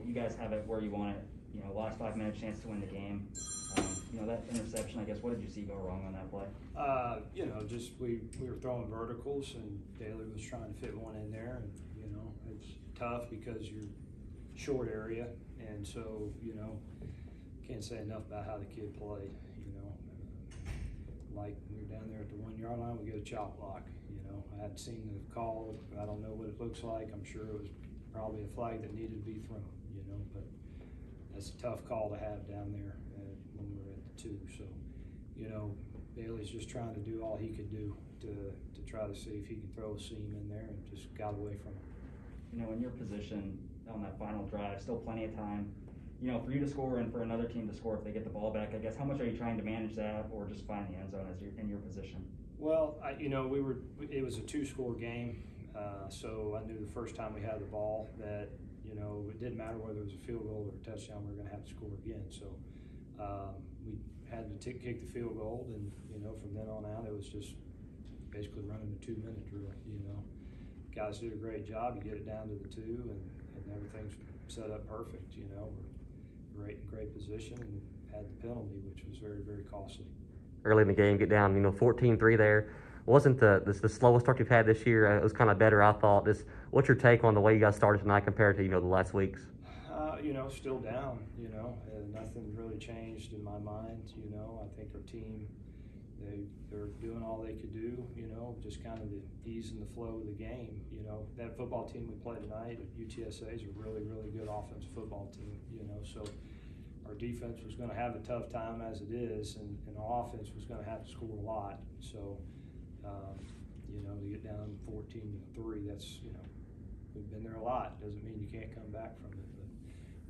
You guys have it where you want it, last 5 minutes chance to win the game. That interception, I guess, what did you see go wrong on that play? Just we were throwing verticals and Daly was trying to fit one in there, and it's tough because you're short area, and so can't say enough about how the kid played. Like when you're down there at the 1 yard line, we get a chop block. I hadn't seen the call. I don't know what it looks like. I'm sure it was probably a flag that needed to be thrown. But that's a tough call to have down there when we're at the 2. So, Bailey's just trying to do all he could do to try to see if he can throw a seam in there, and just got away from it. In your position on that final drive, still plenty of time, for you to score and for another team to score if they get the ball back, I guess, how much are you trying to manage that or just find the end zone as you're in your position? Well, it was a 2-score game, so I knew the first time we had the ball that, it didn't matter whether it was a field goal or a touchdown, we were going to have to score again. So we had to kick the field goal, and from then on out, it was just basically running a 2-minute drill. Guys did a great job. You get it down to the 2, and everything's set up perfect. We're in great position, and had the penalty, which was very, very costly. Early in the game, get down 14-3 there. Wasn't the slowest start you've had this year. It was kind of better, I thought. Just what's your take on the way you guys started tonight compared to the last weeks? Still down. Nothing really changed in my mind. I think our team, they're doing all they could do. Just kind of the ease and the flow of the game. That football team we play tonight at UTSA is a really, really good offensive football team. So our defense was going to have a tough time as it is, and our offense was going to have to score a lot. So, to get down 14-3, that's, we've been there a lot. Doesn't mean you can't come back from it. But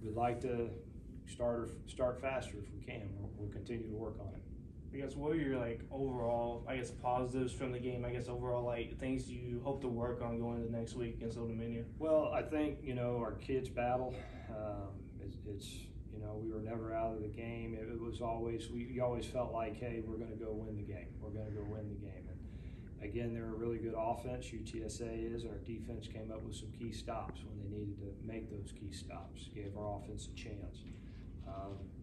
we'd like to start faster if we can. We'll continue to work on it. I guess, what are your overall, positives from the game? Overall, things you hope to work on going into next week against Old Dominion? Well, I think our kids battle. We were never out of the game. It was always, we always felt like, hey, we're going to go win the game. We're going to go win the game. And again, they're a really good offense. UTSA is, and our defense came up with some key stops when they needed to make those key stops. Gave our offense a chance.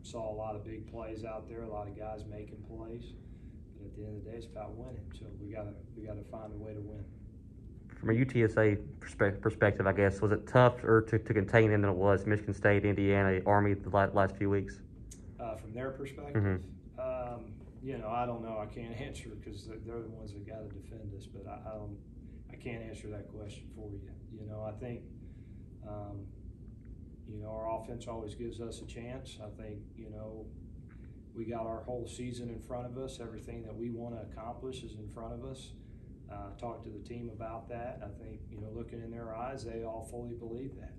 Saw a lot of big plays out there, a lot of guys making plays. But at the end of the day, it's about winning. So we gotta find a way to win. From a UTSA perspective, I guess, was it tougher to contain them than it was Michigan State, Indiana, Army the last few weeks? From their perspective, I don't know. I can't answer because they're the ones that got to defend us. But I can't answer that question for you. I think, our offense always gives us a chance. I think, we got our whole season in front of us. Everything that we want to accomplish is in front of us. Talked to the team about that. I think, looking in their eyes, they all fully believe that,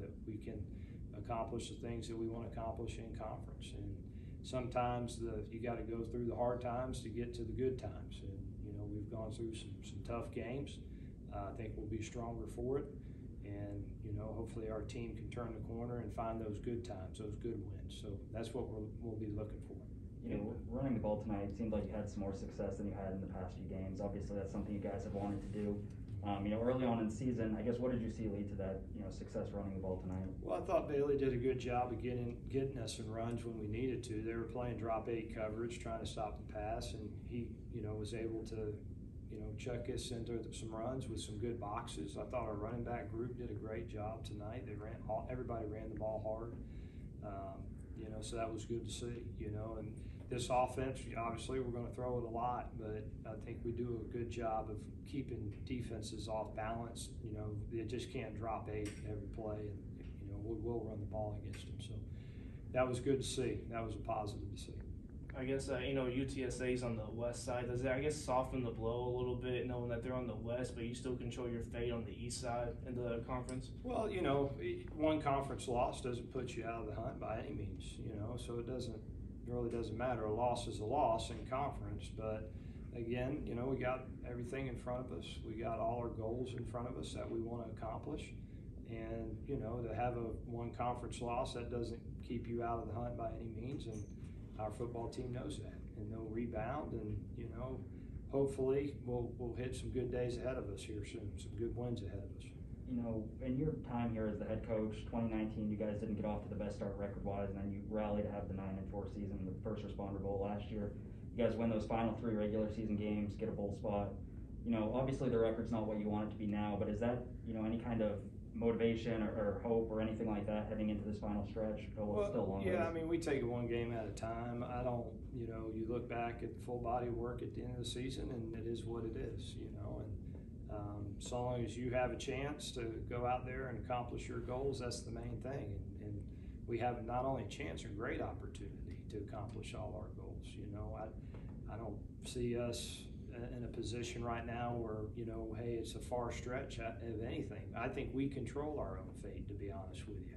that we can accomplish the things that we want to accomplish in conference. And sometimes you got to go through the hard times to get to the good times. And, we've gone through some tough games. I think we'll be stronger for it. And, hopefully our team can turn the corner and find those good times, those good wins. So that's what we'll be looking for. Running the ball tonight, it seemed like you had some more success than you had in the past few games. Obviously, that's something you guys have wanted to do. Early on in the season, I guess, what did you see lead to that, success running the ball tonight? Well, I thought Bailey did a good job of getting us in runs when we needed to. They were playing drop 8 coverage, trying to stop the pass, and he, was able to, chuck us into some runs with some good boxes. I thought our running back group did a great job tonight. Everybody ran the ball hard. So that was good to see, and this offense, obviously we're going to throw it a lot, but I think we do a good job of keeping defenses off balance. They just can't drop 8 every play, and, we'll run the ball against them. So that was good to see. That was a positive to see. I guess, UTSA is on the west side. Does it, I guess, soften the blow a little bit, knowing that they're on the west, but you still control your fate on the east side in the conference? Well, one conference loss doesn't put you out of the hunt by any means, so it really doesn't matter. A loss is a loss in conference, but again, we got everything in front of us. We got all our goals in front of us that we want to accomplish. And, to have a one conference loss, that doesn't keep you out of the hunt by any means. And our football team knows that, and they'll rebound, and hopefully we'll hit some good days ahead of us here soon, some good wins ahead of us. you know, in your time here as the head coach, 2019, you guys didn't get off to the best start record-wise, and then you rallied to have the 9-4 season, the first responder bowl last year. You guys win those final 3 regular season games, get a bowl spot. You know, obviously the record's not what you want it to be now, but is that, you know, any kind of motivation or hope or anything like that heading into this final stretch? Well, Still a long yeah, ways. I mean, we take it one game at a time. I don't, you know, you look back at full body work at the end of the season, and it is what it is, you know. And so long as you have a chance to go out there and accomplish your goals, that's the main thing. And we have not only a chance, a great opportunity to accomplish all our goals. You know, I don't see us in a position right now where, you know, hey, it's a far stretch of anything. I think we control our own fate, to be honest with you.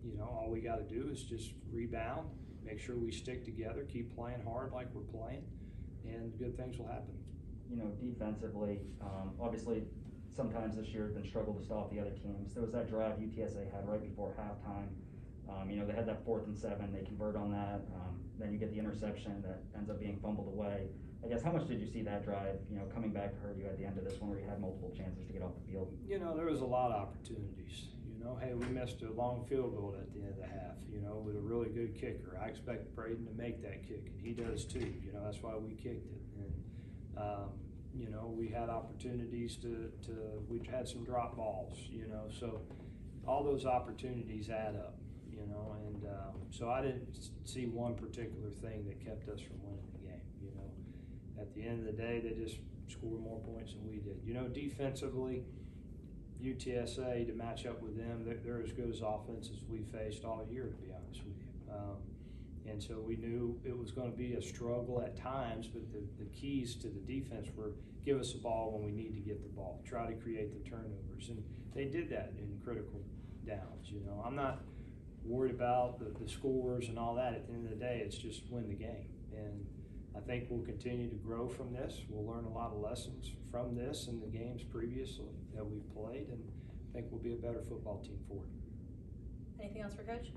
You know, all we got to do is just rebound, make sure we stick together, keep playing hard like we're playing, and good things will happen. You know, defensively, obviously sometimes this year has been struggle to stop the other teams. There was that drive UTSA had right before halftime. You know, they had that 4th and 7, they convert on that. Then you get the interception that ends up being fumbled away. I guess, how much did you see that drive, you know, coming back to hurt you at the end of this one where you had multiple chances to get off the field? You know, there was a lot of opportunities. You know, hey, we missed a long field goal at the end of the half, you know, with a really good kicker. I expect Braden to make that kick, and he does too. You know, that's why we kicked it. And, you know, we had opportunities we had some drop balls, you know, so all those opportunities add up, you know, and so I didn't see one particular thing that kept us from winning the game, you know. At the end of the day, they just scored more points than we did. You know, defensively, UTSA, to match up with them, they're as good as offense as we faced all year, to be honest with you. And so we knew it was going to be a struggle at times, but the keys to the defense were give us the ball when we need to get the ball, try to create the turnovers. And they did that in critical downs. You know, I'm not worried about the scores and all that. At the end of the day, it's just win the game. And I think we'll continue to grow from this. We'll learn a lot of lessons from this and the games previously that we've played, and I think we'll be a better football team for it. Anything else for Coach?